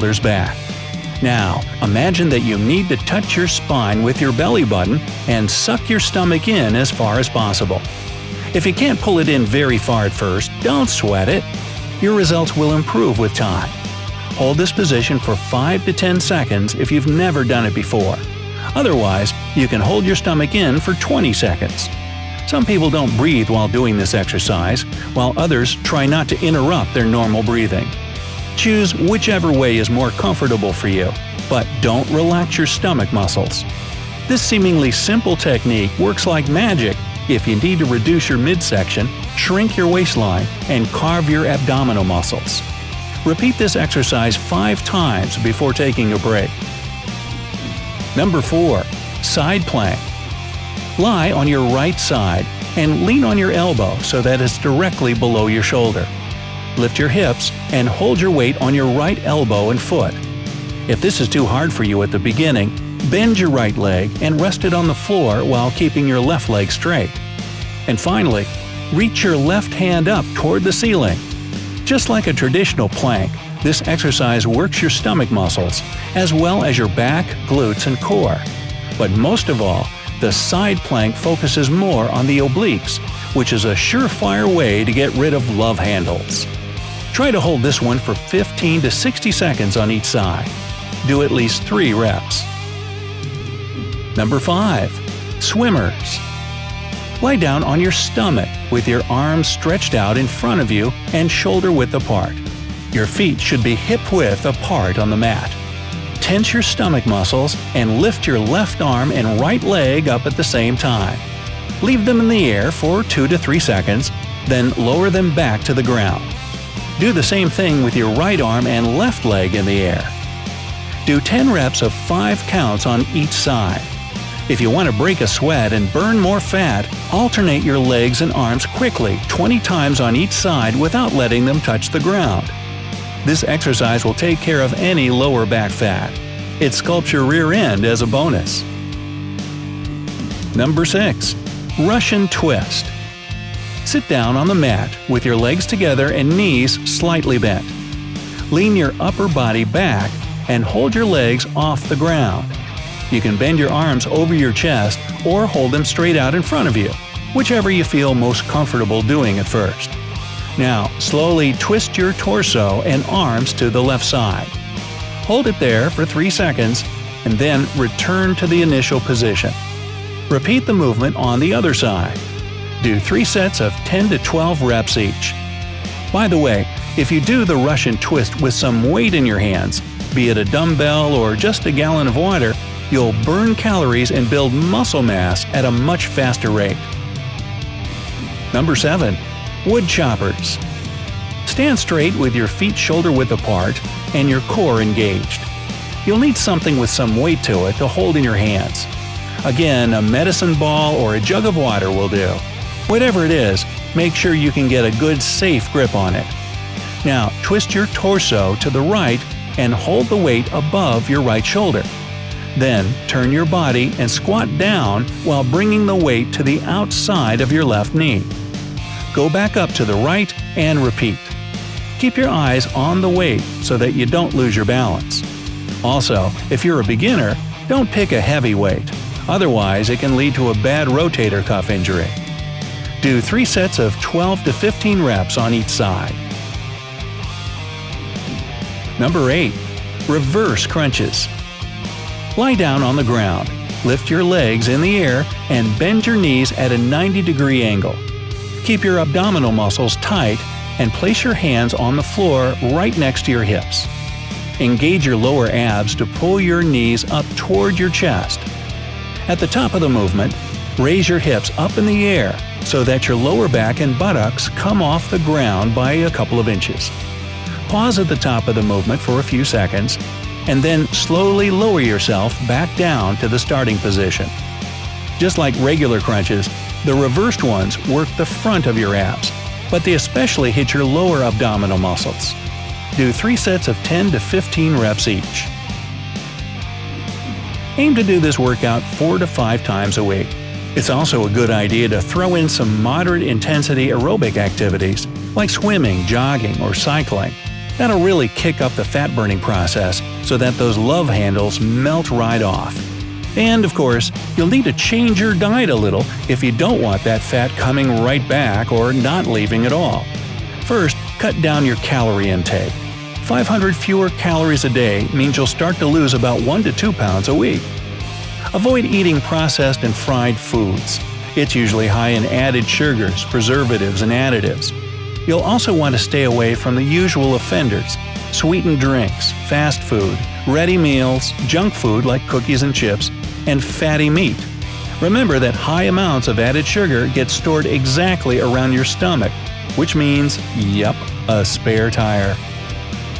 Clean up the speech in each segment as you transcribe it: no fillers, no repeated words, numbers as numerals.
shoulders back. Now, imagine that you need to touch your spine with your belly button and suck your stomach in as far as possible. If you can't pull it in very far at first, don't sweat it. Your results will improve with time. Hold this position for 5 to 10 seconds if you've never done it before. Otherwise, you can hold your stomach in for 20 seconds. Some people don't breathe while doing this exercise, while others try not to interrupt their normal breathing. Choose whichever way is more comfortable for you, but don't relax your stomach muscles. This seemingly simple technique works like magic if you need to reduce your midsection, shrink your waistline, and carve your abdominal muscles. Repeat this exercise 5 times before taking a break. Number 4. Side plank. Lie on your right side and lean on your elbow so that it's directly below your shoulder. Lift your hips and hold your weight on your right elbow and foot. If this is too hard for you at the beginning, bend your right leg and rest it on the floor while keeping your left leg straight. And finally, reach your left hand up toward the ceiling. Just like a traditional plank, this exercise works your stomach muscles, as well as your back, glutes, and core. But most of all, the side plank focuses more on the obliques, which is a surefire way to get rid of love handles. Try to hold this one for 15 to 60 seconds on each side. Do at least 3 reps. Number 5. Swimmers. Lie down on your stomach with your arms stretched out in front of you and shoulder-width apart. Your feet should be hip-width apart on the mat. Tense your stomach muscles and lift your left arm and right leg up at the same time. Leave them in the air for 2 to 3 seconds, then lower them back to the ground. Do the same thing with your right arm and left leg in the air. Do 10 reps of 5 counts on each side. If you want to break a sweat and burn more fat, alternate your legs and arms quickly 20 times on each side without letting them touch the ground. This exercise will take care of any lower back fat. It sculpts your rear end as a bonus. Number 6. Russian twist. Sit down on the mat with your legs together and knees slightly bent. Lean your upper body back and hold your legs off the ground. You can bend your arms over your chest or hold them straight out in front of you, whichever you feel most comfortable doing at first. Now, slowly twist your torso and arms to the left side. Hold it there for 3 seconds and then return to the initial position. Repeat the movement on the other side. Do 3 sets of 10 to 12 reps each. By the way, if you do the Russian twist with some weight in your hands, be it a dumbbell or just a gallon of water, you'll burn calories and build muscle mass at a much faster rate. Number 7. Wood choppers. Stand straight with your feet shoulder-width apart and your core engaged. You'll need something with some weight to it to hold in your hands. Again, a medicine ball or a jug of water will do. Whatever it is, make sure you can get a good, safe grip on it. Now, twist your torso to the right and hold the weight above your right shoulder. Then, turn your body and squat down while bringing the weight to the outside of your left knee. Go back up to the right and repeat. Keep your eyes on the weight so that you don't lose your balance. Also, if you're a beginner, don't pick a heavy weight. Otherwise, it can lead to a bad rotator cuff injury. Do 3 sets of 12 to 15 reps on each side. Number 8. Reverse crunches. Lie down on the ground, lift your legs in the air, and bend your knees at a 90-degree angle. Keep your abdominal muscles tight and place your hands on the floor right next to your hips. Engage your lower abs to pull your knees up toward your chest. At the top of the movement, raise your hips up in the air so that your lower back and buttocks come off the ground by a couple of inches. Pause at the top of the movement for a few seconds, and then slowly lower yourself back down to the starting position. Just like regular crunches, the reversed ones work the front of your abs, but they especially hit your lower abdominal muscles. Do 3 sets of 10 to 15 reps each. Aim to do this workout 4 to 5 times a week. It's also a good idea to throw in some moderate intensity aerobic activities like swimming, jogging, or cycling. That'll really kick up the fat-burning process so that those love handles melt right off. And of course, you'll need to change your diet a little if you don't want that fat coming right back or not leaving at all. First, cut down your calorie intake. 500 fewer calories a day means you'll start to lose about 1 to 2 pounds a week. Avoid eating processed and fried foods. It's usually high in added sugars, preservatives, and additives. You'll also want to stay away from the usual offenders: sweetened drinks, fast food, ready meals, junk food like cookies and chips, and fatty meat. Remember that high amounts of added sugar get stored exactly around your stomach, which means, yep, a spare tire.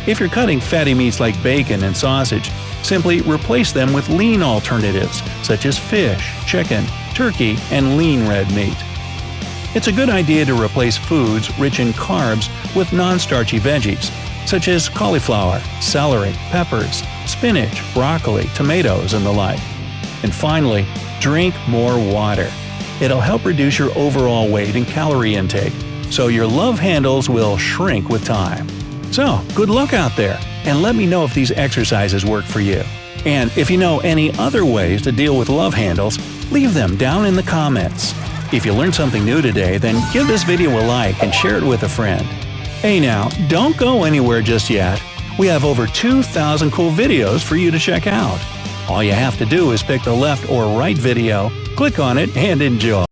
If you're cutting fatty meats like bacon and sausage, simply replace them with lean alternatives such as fish, chicken, turkey, and lean red meat. It's a good idea to replace foods rich in carbs with non-starchy veggies, such as cauliflower, celery, peppers, spinach, broccoli, tomatoes, and the like. And finally, drink more water. It'll help reduce your overall weight and calorie intake, so your love handles will shrink with time. So, good luck out there, and let me know if these exercises work for you. And if you know any other ways to deal with love handles, leave them down in the comments. If you learned something new today, then give this video a like and share it with a friend. Hey now, don't go anywhere just yet. We have over 2,000 cool videos for you to check out. All you have to do is pick the left or right video, click on it, and enjoy.